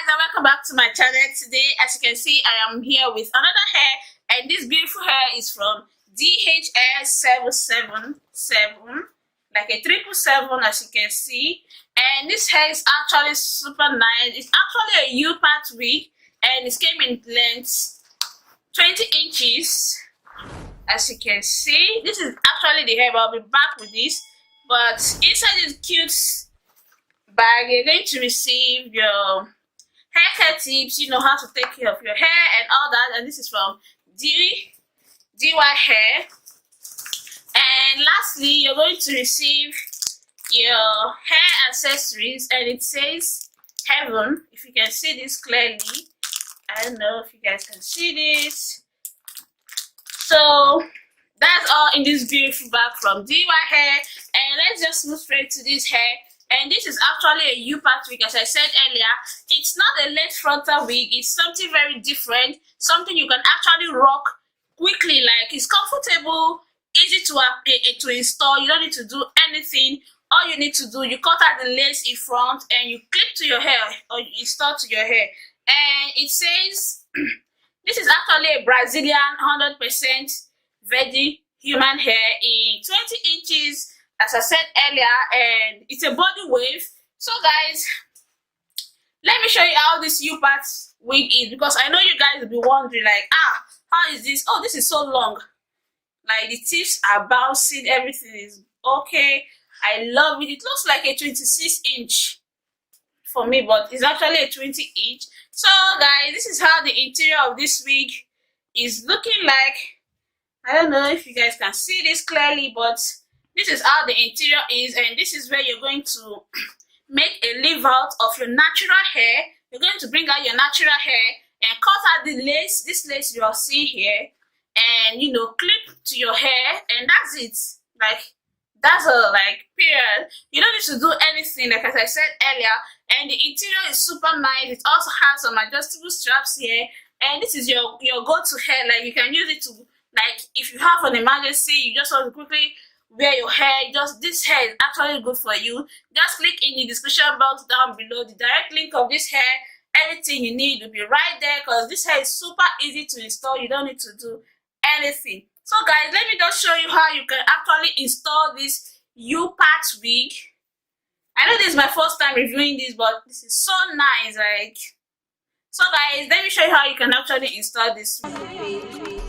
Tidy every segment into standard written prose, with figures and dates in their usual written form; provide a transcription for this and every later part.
guys, and welcome back to my channel. Today, as you can see, I am here with another hair, and this beautiful hair is from DYHAIR777, like a 777, as you can see. And this hair is actually super nice. It's actually a U-part wig, and it came in length 20 inches, as you can see. This is actually the hair, but I'll be back with this. But inside this cute bag, you're going to receive your hair care tips, you know, how to take care of your hair and all that. And this is from DYHAIR. And lastly, you're going to receive your hair accessories, and it says heaven. If you can see this clearly, I don't know if you guys can see this. So that's all in this beautiful bag from DYHAIR. And let's just move straight to this hair. And this is actually a U-part wig, as I said earlier. It's not a late frontal wig. It's something very different, something you can actually rock quickly. Like, it's comfortable, easy to install. You don't need to do anything. All you need to do, you cut out the lace in front and you clip to your hair, or you install to your hair. And it says this is actually a Brazilian 100% virgin human hair in 20 inches, as I said earlier, and it's a body wave. So guys, let me show you how this U-part wig is, because I know you guys will be wondering, like, how is this? Oh, this is so long. Like, the tips are bouncing, everything is okay. I love it. It looks like a 26-inch for me, but it's actually a 20-inch. So guys, this is how the interior of this wig is looking like. I don't know if you guys can see this clearly, but this is how the interior is, and this is where you're going to make a leave out of your natural hair. You're going to bring out your natural hair and cut out the lace, this lace you are seeing here, and, you know, clip to your hair, and that's it. Like, that's a, like, period. You don't need to do anything, like as I said earlier. And the interior is super nice. It also has some adjustable straps here, and this is your go-to hair. Like, you can use it to, like, if you have an emergency, you just want to quickly wear your hair. Just, this hair is actually good for you. Just click in the description box down below. The direct link of this hair, everything you need will be right there, because this hair is super easy to install. You don't need to do anything. So guys, let me just show you how you can actually install this U-part wig. I know this is my first time reviewing this, but this is so nice. Like, so guys, let me show you how you can actually install this wig.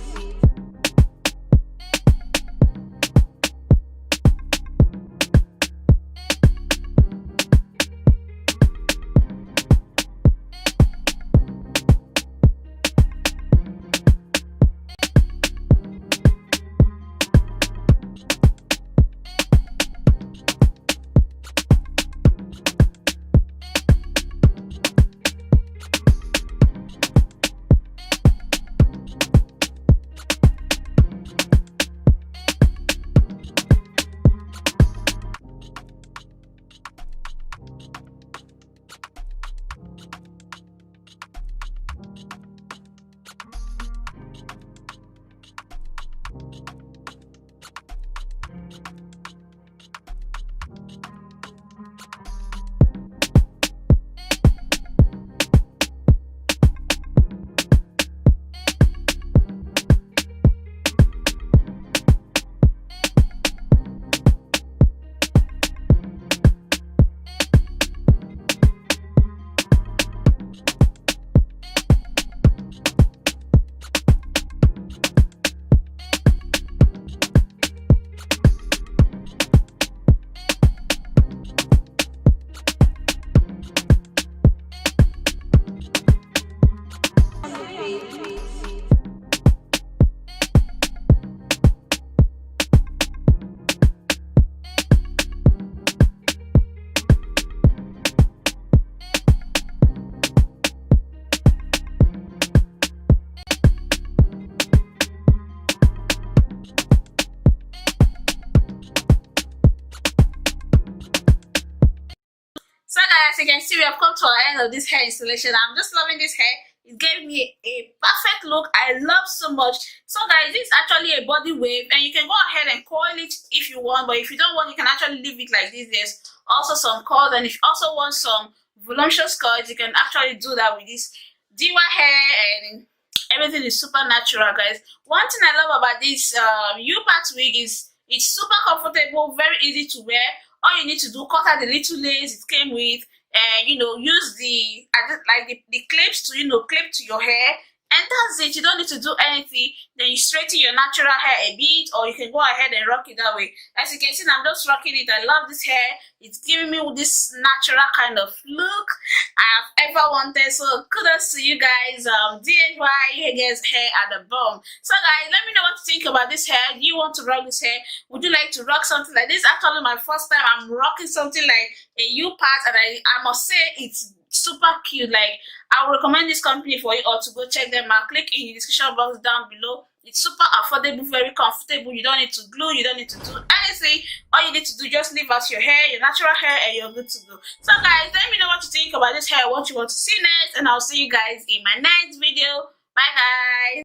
So guys, as you can see, we have come to the end of this hair installation. I'm just loving this hair. It gave me a perfect look. I love so much. So guys, this is actually a body wave, and you can go ahead and coil it if you want, but if you don't want, you can actually leave it like this. There's also some curls, and if you also want some voluptuous curls, you can actually do that with this DY hair, and everything is super natural, guys. One thing I love about this U-part wig is it's super comfortable, very easy to wear. All you need to do, cut out the little lace it came with, and use the the clips to clip to your hair, and that's it. You don't need to do anything. Then you straighten your natural hair a bit, or you can go ahead and rock it that way. As you can see, I'm just rocking it. I love this hair. It's giving me this natural kind of look I've ever wanted. So kudos to you guys. DIY gets hair at the bottom. So guys, let me know what you think about this hair. Do you want to rock this hair? Would you like to rock something like this? Actually, my first time I'm rocking something like a U-part, and I must say it's super cute. Like, I would recommend this company for you all to go check them out. Click in the description box down below. It's super affordable, very comfortable. You don't need to glue, you don't need to do anything. All you need to do, just leave out your hair, your natural hair, and you're good to go. So guys, let me know what you think about this hair, what you want to see next, and I'll see you guys in my next video. Bye guys.